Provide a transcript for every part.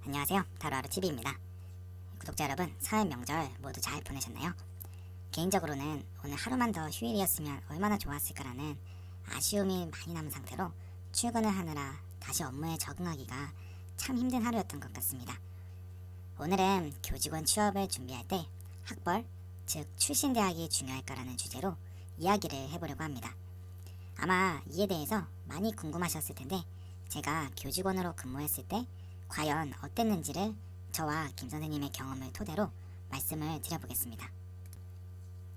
안녕하세요. 하루하루TV입니다. 구독자 여러분, 설 명절 모두 잘 보내셨나요? 개인적으로는 오늘 하루만 더 휴일이었으면 얼마나 좋았을까라는 아쉬움이 많이 남은 상태로 출근을 하느라 다시 업무에 적응하기가 참 힘든 하루였던 것 같습니다. 오늘은 교직원 취업을 준비할 때 학벌, 즉 출신 대학이 중요할까라는 주제로 이야기를 해보려고 합니다. 아마 이에 대해서 많이 궁금하셨을 텐데 제가 교직원으로 근무했을 때 과연 어땠는지를 저와 김 선생님의 경험을 토대로 말씀을 드려보겠습니다.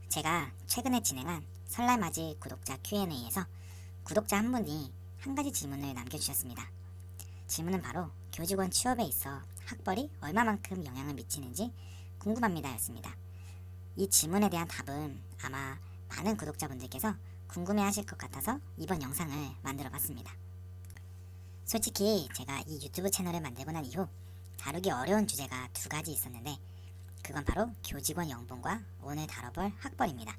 제가 최근에 진행한 설날 맞이 구독자 Q&A에서 구독자 한 분이 한 가지 질문을 남겨주셨습니다. 질문은 바로 교직원 취업에 있어 학벌이 얼마만큼 영향을 미치는지 궁금합니다 였습니다. 이 질문에 대한 답은 아마 많은 구독자분들께서 궁금해하실 것 같아서 이번 영상을 만들어 봤습니다. 솔직히 제가 이 유튜브 채널을 만들고 난 이후 다루기 어려운 주제가 두 가지 있었는데 그건 바로 교직원 연봉과 오늘 다뤄볼 학벌입니다.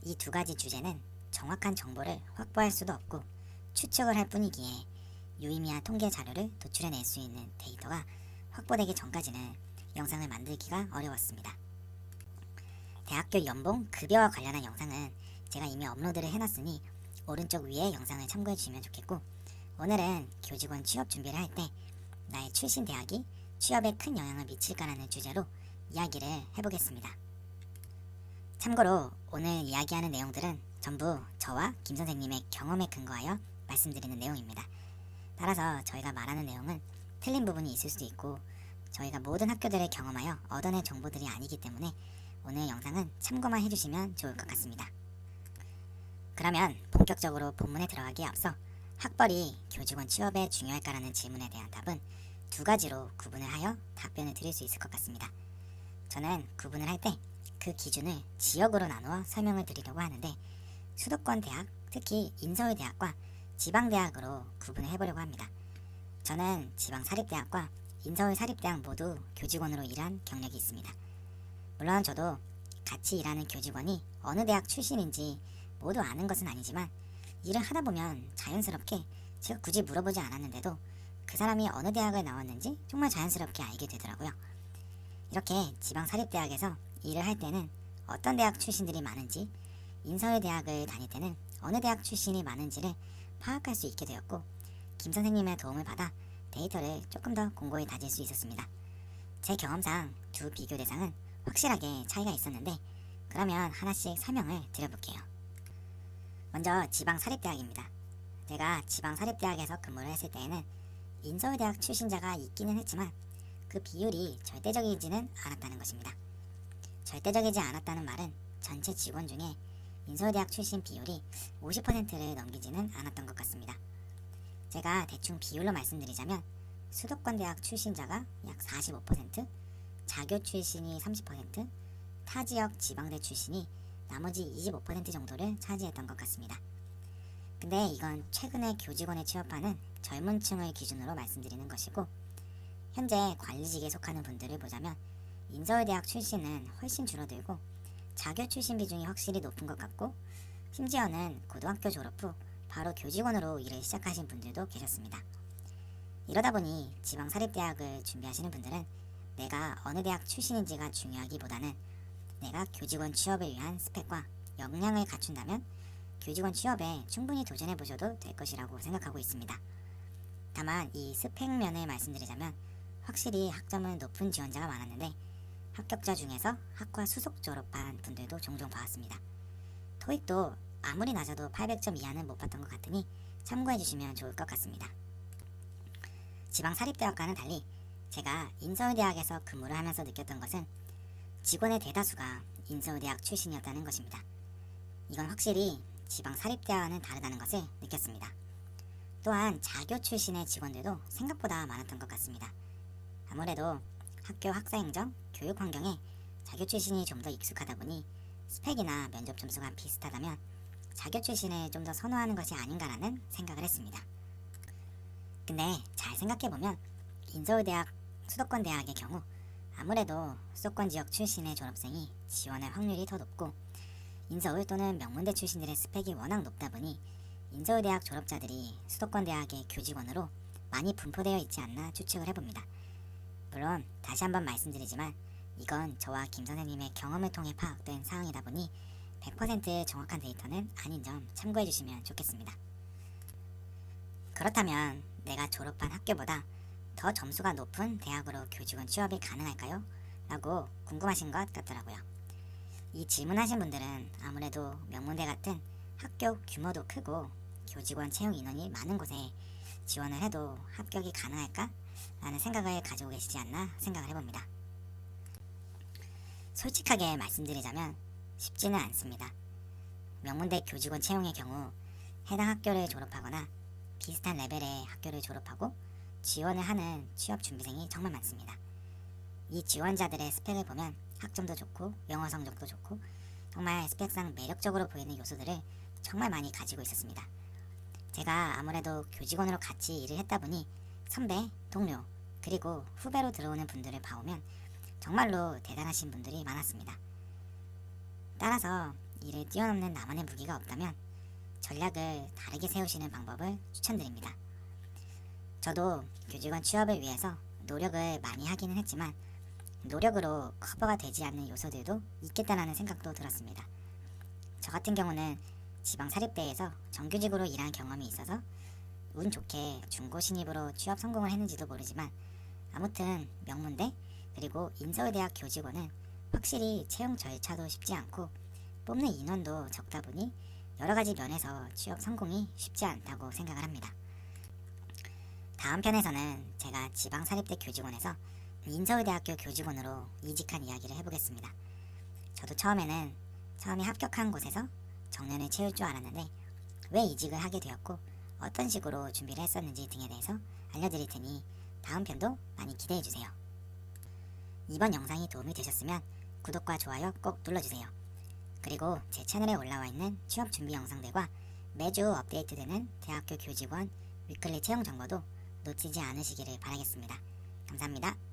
이 두 가지 주제는 정확한 정보를 확보할 수도 없고 추측을 할 뿐이기에 유의미한 통계 자료를 도출해낼 수 있는 데이터가 확보되기 전까지는 영상을 만들기가 어려웠습니다. 대학교 연봉, 급여와 관련한 영상은 제가 이미 업로드를 해놨으니 오른쪽 위에 영상을 참고해 주시면 좋겠고 오늘은 교직원 취업 준비를 할 때 나의 출신 대학이 취업에 큰 영향을 미칠까라는 주제로 이야기를 해보겠습니다. 참고로 오늘 이야기하는 내용들은 전부 저와 김 선생님의 경험에 근거하여 말씀드리는 내용입니다. 따라서 저희가 말하는 내용은 틀린 부분이 있을 수도 있고 저희가 모든 학교들을 경험하여 얻어낸 정보들이 아니기 때문에 오늘 영상은 참고만 해주시면 좋을 것 같습니다. 그러면 본격적으로 본문에 들어가기에 앞서 학벌이 교직원 취업에 중요할까라는 질문에 대한 답은 두 가지로 구분을 하여 답변을 드릴 수 있을 것 같습니다. 저는 구분을 할 때 그 기준을 지역으로 나누어 설명을 드리려고 하는데 수도권 대학, 특히 인서울 대학과 지방 대학으로 구분을 해보려고 합니다. 저는 지방 사립대학과 인서울 사립대학 모두 교직원으로 일한 경력이 있습니다. 물론 저도 같이 일하는 교직원이 어느 대학 출신인지 모두 아는 것은 아니지만 일을 하다 보면 자연스럽게 제가 굳이 물어보지 않았는데도 그 사람이 어느 대학을 나왔는지 정말 자연스럽게 알게 되더라고요. 이렇게 지방 사립대학에서 일을 할 때는 어떤 대학 출신들이 많은지, 인서울 대학을 다닐 때는 어느 대학 출신이 많은지를 파악할 수 있게 되었고 김 선생님의 도움을 받아 데이터를 조금 더 공고히 다질 수 있었습니다. 제 경험상 두 비교 대상은 확실하게 차이가 있었는데 그러면 하나씩 설명을 드려볼게요. 먼저 지방 사립대학입니다. 제가 지방 사립대학에서 근무를 했을 때에는 인서울대학 출신자가 있기는 했지만 그 비율이 절대적이지는 않았다는 것입니다. 절대적이지 않았다는 말은 전체 직원 중에 인서울대학 출신 비율이 50%를 넘기지는 않았던 것 같습니다. 제가 대충 비율로 말씀드리자면 수도권 대학 출신자가 약 45%, 자교 출신이 30%, 타 지역 지방대 출신이 나머지 25% 정도를 차지했던 것 같습니다. 근데 이건 최근에 교직원에 취업하는 젊은 층을 기준으로 말씀드리는 것이고 현재 관리직에 속하는 분들을 보자면 인서울대학 출신은 훨씬 줄어들고 자교 출신 비중이 확실히 높은 것 같고 심지어는 고등학교 졸업 후 바로 교직원으로 일을 시작하신 분들도 계셨습니다. 이러다 보니 지방 사립대학을 준비하시는 분들은 내가 어느 대학 출신인지가 중요하기보다는 내가 교직원 취업을 위한 스펙과 역량을 갖춘다면 교직원 취업에 충분히 도전해보셔도 될 것이라고 생각하고 있습니다. 다만 이 스펙면을 말씀드리자면 확실히 학점은 높은 지원자가 많았는데 합격자 중에서 학과 수속 졸업한 분들도 종종 봐왔습니다. 토익도 아무리 낮아도 800점 이하는 못 봤던 것 같으니 참고해주시면 좋을 것 같습니다. 지방 사립대학과는 달리 제가 인서울대학에서 근무를 하면서 느꼈던 것은 직원의 대다수가 인서울대학 출신이었다는 것입니다. 이건 확실히 지방 사립대학과는 다르다는 것을 느꼈습니다. 또한 자교 출신의 직원들도 생각보다 많았던 것 같습니다. 아무래도 학교 학사행정, 교육 환경에 자교 출신이 좀 더 익숙하다 보니 스펙이나 면접 점수가 비슷하다면 자교 출신을 좀 더 선호하는 것이 아닌가라는 생각을 했습니다. 근데 잘 생각해보면 인서울대학, 수도권 대학의 경우 아무래도 수도권 지역 출신의 졸업생이 지원할 확률이 더 높고 인서울 또는 명문대 출신들의 스펙이 워낙 높다 보니 인서울대학 졸업자들이 수도권 대학의 교직원으로 많이 분포되어 있지 않나 추측을 해봅니다. 물론 다시 한번 말씀드리지만 이건 저와 김 선생님의 경험을 통해 파악된 사항이다 보니 100% 정확한 데이터는 아닌 점 참고해 주시면 좋겠습니다. 그렇다면 내가 졸업한 학교보다 더 점수가 높은 대학으로 교직원 취업이 가능할까요? 라고 궁금하신 것 같더라고요. 이 질문하신 분들은 아무래도 명문대 같은 학교 규모도 크고 교직원 채용 인원이 많은 곳에 지원을 해도 합격이 가능할까? 라는 생각을 가지고 계시지 않나 생각을 해봅니다. 솔직하게 말씀드리자면 쉽지는 않습니다. 명문대 교직원 채용의 경우 해당 학교를 졸업하거나 비슷한 레벨의 학교를 졸업하고 지원을 하는 취업 준비생이 정말 많습니다. 이 지원자들의 스펙을 보면 학점도 좋고 영어 성적도 좋고 정말 스펙상 매력적으로 보이는 요소들을 정말 많이 가지고 있었습니다. 제가 아무래도 교직원으로 같이 일을 했다 보니 선배, 동료, 그리고 후배로 들어오는 분들을 봐오면 정말로 대단하신 분들이 많았습니다. 따라서 이를 뛰어넘는 나만의 무기가 없다면 전략을 다르게 세우시는 방법을 추천드립니다. 저도 교직원 취업을 위해서 노력을 많이 하기는 했지만 노력으로 커버가 되지 않는 요소들도 있겠다라는 생각도 들었습니다. 저 같은 경우는 지방사립대에서 정규직으로 일한 경험이 있어서 운 좋게 중고 신입으로 취업 성공을 했는지도 모르지만 아무튼 명문대 그리고 인서울대학 교직원은 확실히 채용 절차도 쉽지 않고 뽑는 인원도 적다 보니 여러가지 면에서 취업 성공이 쉽지 않다고 생각을 합니다. 다음 편에서는 제가 지방사립대 교직원에서 인서울대학교 교직원으로 이직한 이야기를 해보겠습니다. 저도 처음에 합격한 곳에서 정년을 채울 줄 알았는데 왜 이직을 하게 되었고 어떤 식으로 준비를 했었는지 등에 대해서 알려드릴 테니 다음 편도 많이 기대해주세요. 이번 영상이 도움이 되셨으면 구독과 좋아요 꼭 눌러주세요. 그리고 제 채널에 올라와 있는 취업 준비 영상들과 매주 업데이트되는 대학교 교직원 위클리 채용 정보도 놓치지 않으시기를 바라겠습니다. 감사합니다.